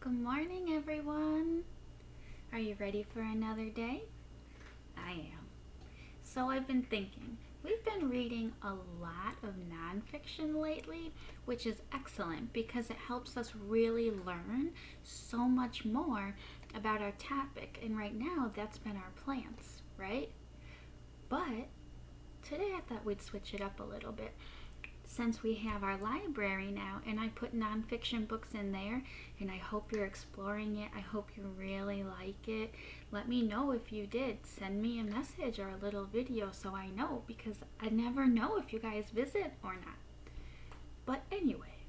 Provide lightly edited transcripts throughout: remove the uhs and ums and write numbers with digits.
Good morning, everyone. Are you ready for another day? I am. So I've been thinking, we've been reading a lot of nonfiction lately, which is excellent because it helps us really learn so much more about our topic. And right now, that's been our plants, right? But today I thought we'd switch it up a little bit. Since we have our library now, and I put nonfiction books in there, and I hope you're exploring it. I hope you really like it. Let me know if you did. Send me a message or a little video so I know, because I never know if you guys visit or not. But anyway,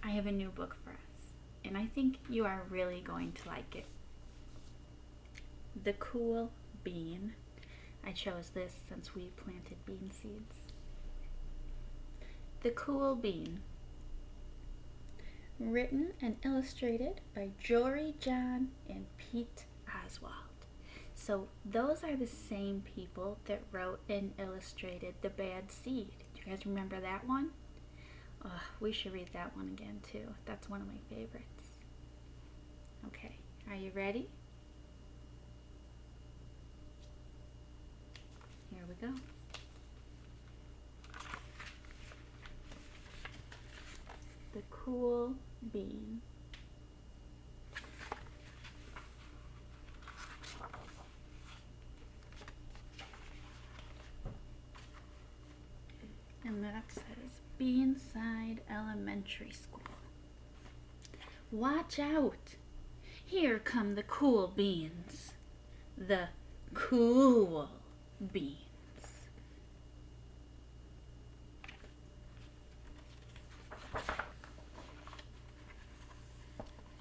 I have a new book for us, and I think you are really going to like it. The Cool Bean. I chose this since we planted bean seeds. The Cool Bean. Written and illustrated by Jory John and Pete Oswald. So those are the same people that wrote and illustrated The Bad Seed. Do you guys remember that one? We should read that one again too. That's one of my favorites. Okay, are you ready? Here we go. The Cool Bean. And that says Beanside Elementary School. Watch out! Here come the cool beans. The cool beans.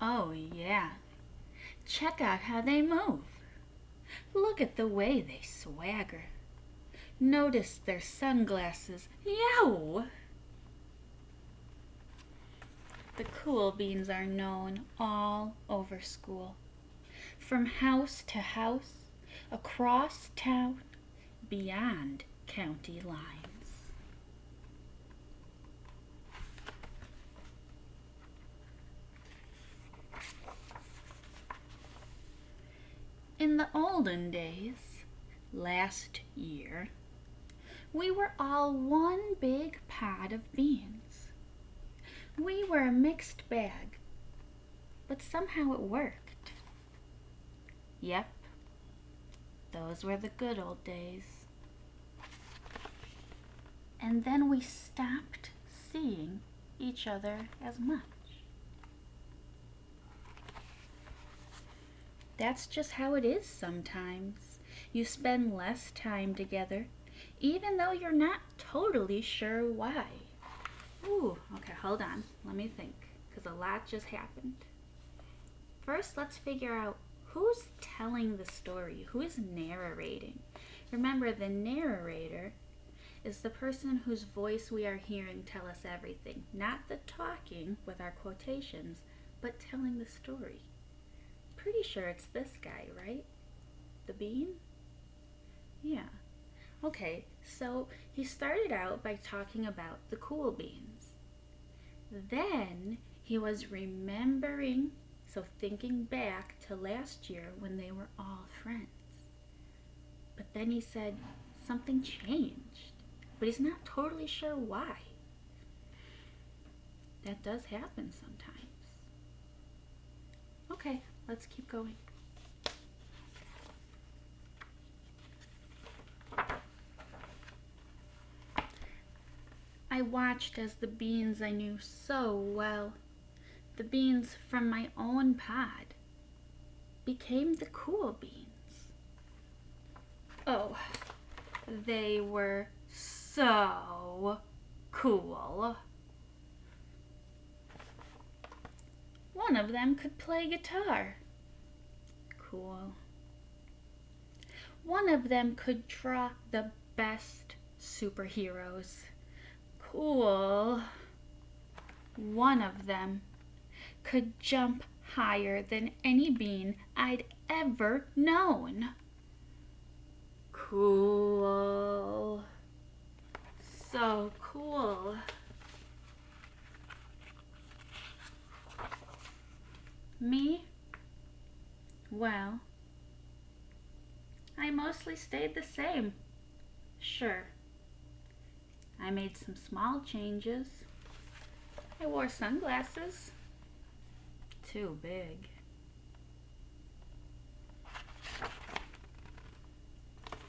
Oh, yeah. Check out how they move. Look at the way they swagger. Notice their sunglasses. Yow! The cool beans are known all over school. From house to house, across town, beyond county lines. In the olden days, last year, we were all one big pot of beans. We were a mixed bag, but somehow it worked. Yep, those were the good old days. And then we stopped seeing each other as much. That's just how it is sometimes. You spend less time together, even though you're not totally sure why. Ooh, okay, hold on. Let me think, because a lot just happened. First, let's figure out who's telling the story, who is narrating. Remember, the narrator is the person whose voice we are hearing tell us everything. Not the talking with our quotations, but telling the story. Pretty sure it's this guy, right? The bean? Yeah. Okay, so he started out by talking about the cool beans. Then he was remembering, so thinking back to last year when they were all friends. But then he said something changed, but he's not totally sure why. That does happen sometimes. Okay, let's keep going. I watched as the beans I knew so well, the beans from my own pod, became the cool beans. Oh, they were so cool. One of them could play guitar. Cool. One of them could draw the best superheroes. Cool. One of them could jump higher than any bean I'd ever known. Cool. So cool. Me? Well, I mostly stayed the same. Sure, I made some small changes. I wore sunglasses. Too big.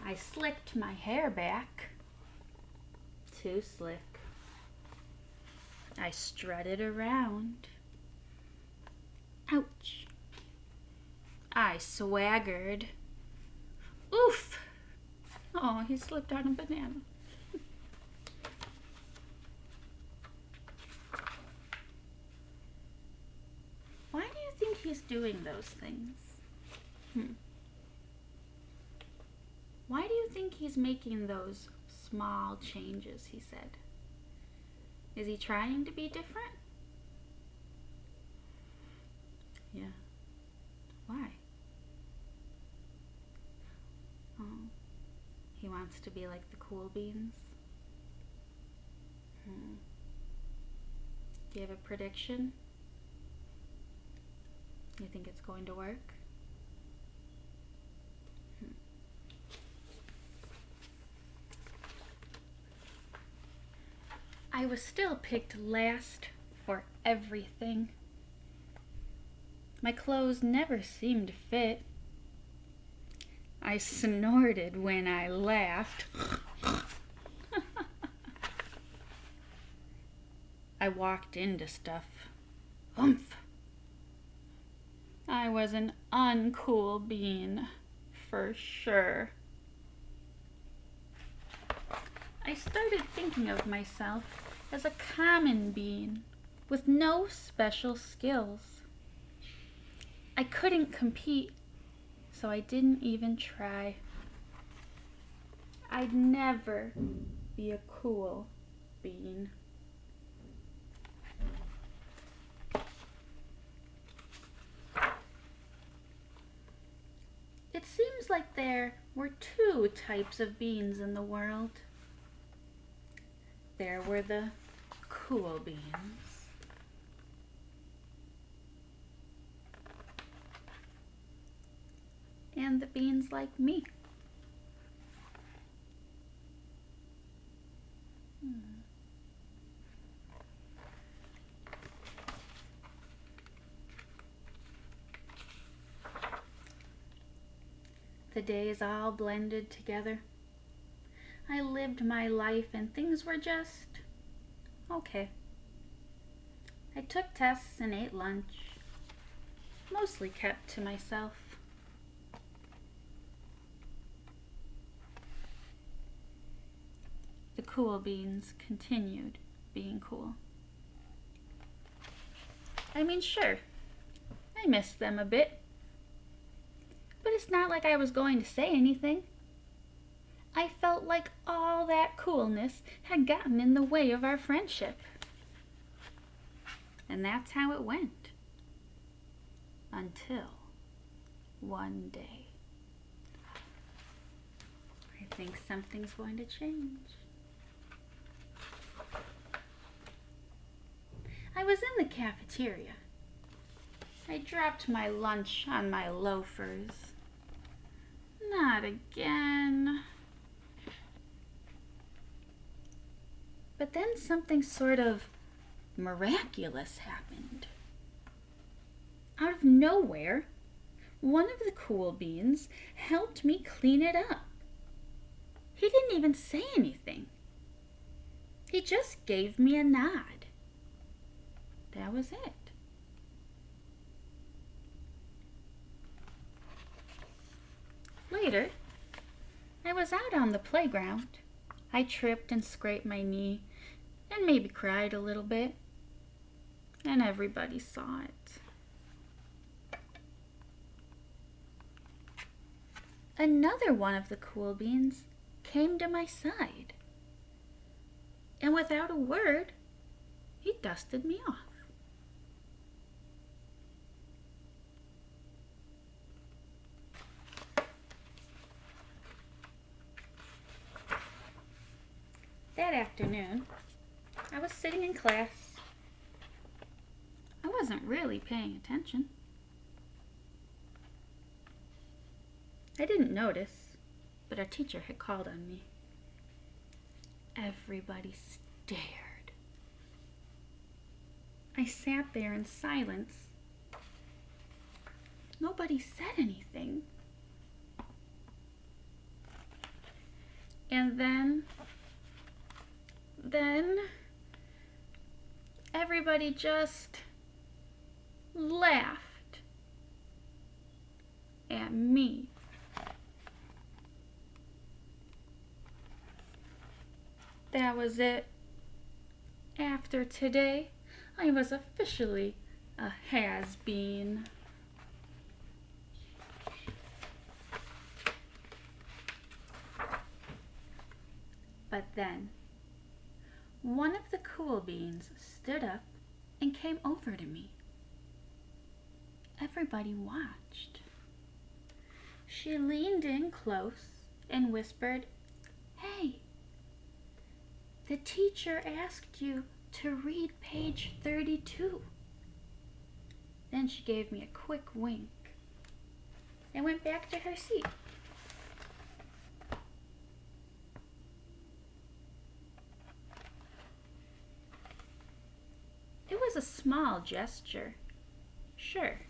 I slicked my hair back. Too slick. I strutted around. Ouch. I swaggered. Oof! Oh, he slipped on a banana. Why do you think he's doing those things? Why do you think he's making those small changes, he said? Is he trying to be different? Yeah. Why? Oh, he wants to be like the cool beans? Do you have a prediction? You think it's going to work? I was still picked last for everything. My clothes never seemed to fit. I snorted when I laughed. I walked into stuff. Oomph! I was an uncool bean, for sure. I started thinking of myself as a common bean with no special skills. I couldn't compete, so I didn't even try. I'd never be a cool bean. It seems like there were two types of beans in the world. There were the cool beans. And the beans like me. The days all blended together. I lived my life and things were just okay. I took tests and ate lunch, mostly kept to myself. The cool beans continued being cool. I mean, sure, I missed them a bit, but it's not like I was going to say anything. I felt like all that coolness had gotten in the way of our friendship. And that's how it went. Until one day. I think something's going to change. I was in the cafeteria. I dropped my lunch on my loafers. Not again. But then something sort of miraculous happened. Out of nowhere, one of the cool beans helped me clean it up. He didn't even say anything. He just gave me a nod. That was it. Later, I was out on the playground. I tripped and scraped my knee and maybe cried a little bit. And everybody saw it. Another one of the cool beans came to my side. And without a word, he dusted me off. That afternoon, I was sitting in class. I wasn't really paying attention. I didn't notice, but our teacher had called on me. Everybody stared. I sat there in silence. Nobody said anything. And then everybody just laughed at me. That was it. After today, I was officially a has-been. But then, one of the cool beans stood up and came over to me. Everybody watched. She leaned in close and whispered, "Hey, the teacher asked you to read page 32. Then she gave me a quick wink and went back to her seat. It was a small gesture, sure,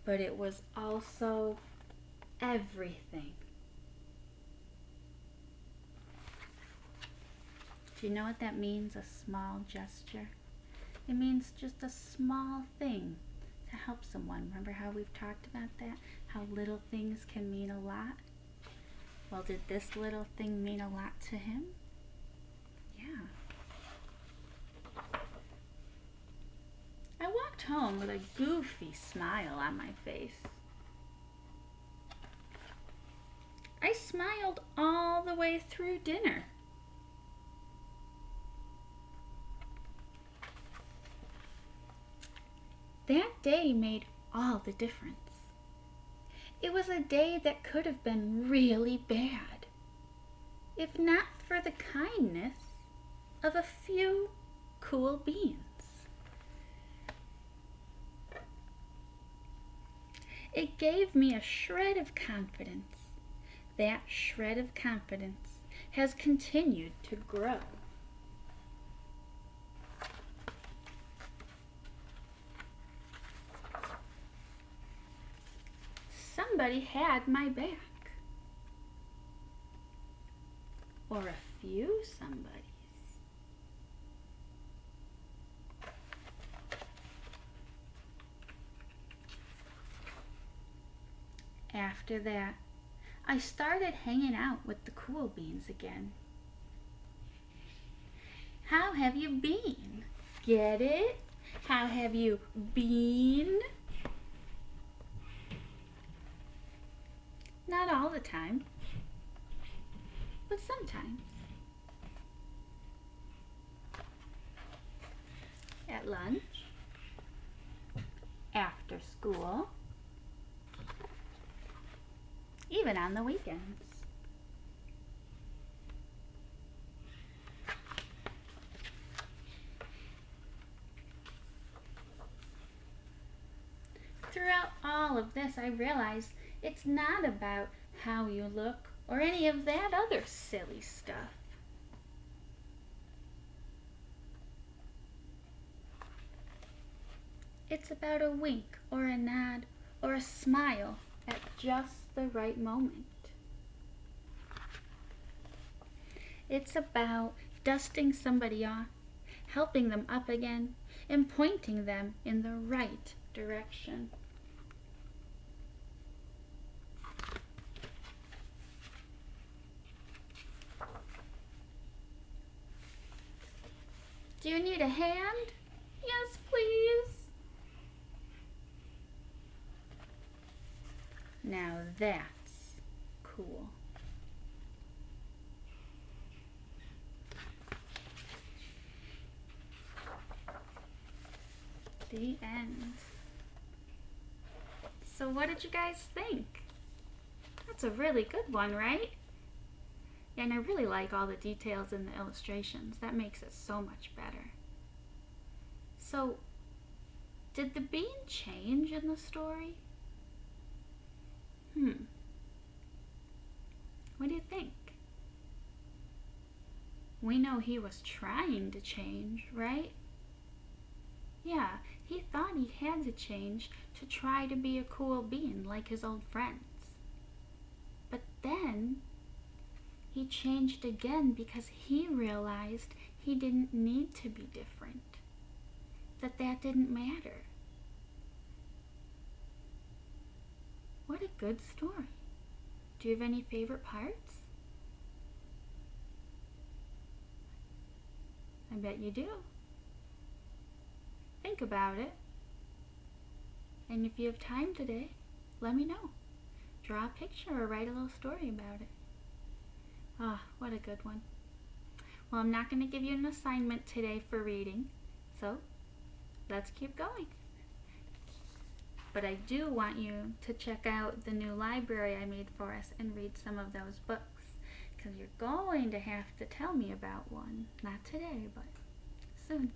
but it was also everything. Do you know what that means, a small gesture? It means just a small thing to help someone. Remember how we've talked about that? How little things can mean a lot? Well, did this little thing mean a lot to him? Yeah. I walked home with a goofy smile on my face. I smiled all the way through dinner. That day made all the difference. It was a day that could have been really bad, if not for the kindness of a few cool beans. It gave me a shred of confidence. That shred of confidence has continued to grow. Somebody had my back. Or a few somebodies. After that, I started hanging out with the cool beans again. How have you been? Get it? How have you been? Not all the time, but sometimes. At lunch, after school, even on the weekends. Throughout all of this, I realized it's not about how you look or any of that other silly stuff. It's about a wink or a nod or a smile at just the right moment. It's about dusting somebody off, helping them up again, and pointing them in the right direction. Do you need a hand? Yes, please. Now that's cool. The end. So what did you guys think? That's a really good one, right? And I really like all the details in the illustrations. That makes it so much better. So, did the bean change in the story? What do you think? We know he was trying to change, right? Yeah, he thought he had to change to try to be a cool being like his old friends. But then he changed again because he realized he didn't need to be different, that didn't matter. What a good story. Do you have any favorite parts? I bet you do. Think about it. And if you have time today, let me know. Draw a picture or write a little story about it. Ah, what a good one. Well, I'm not going to give you an assignment today for reading, so let's keep going. But I do want you to check out the new library I made for us and read some of those books, because you're going to have to tell me about one. Not today, but soon.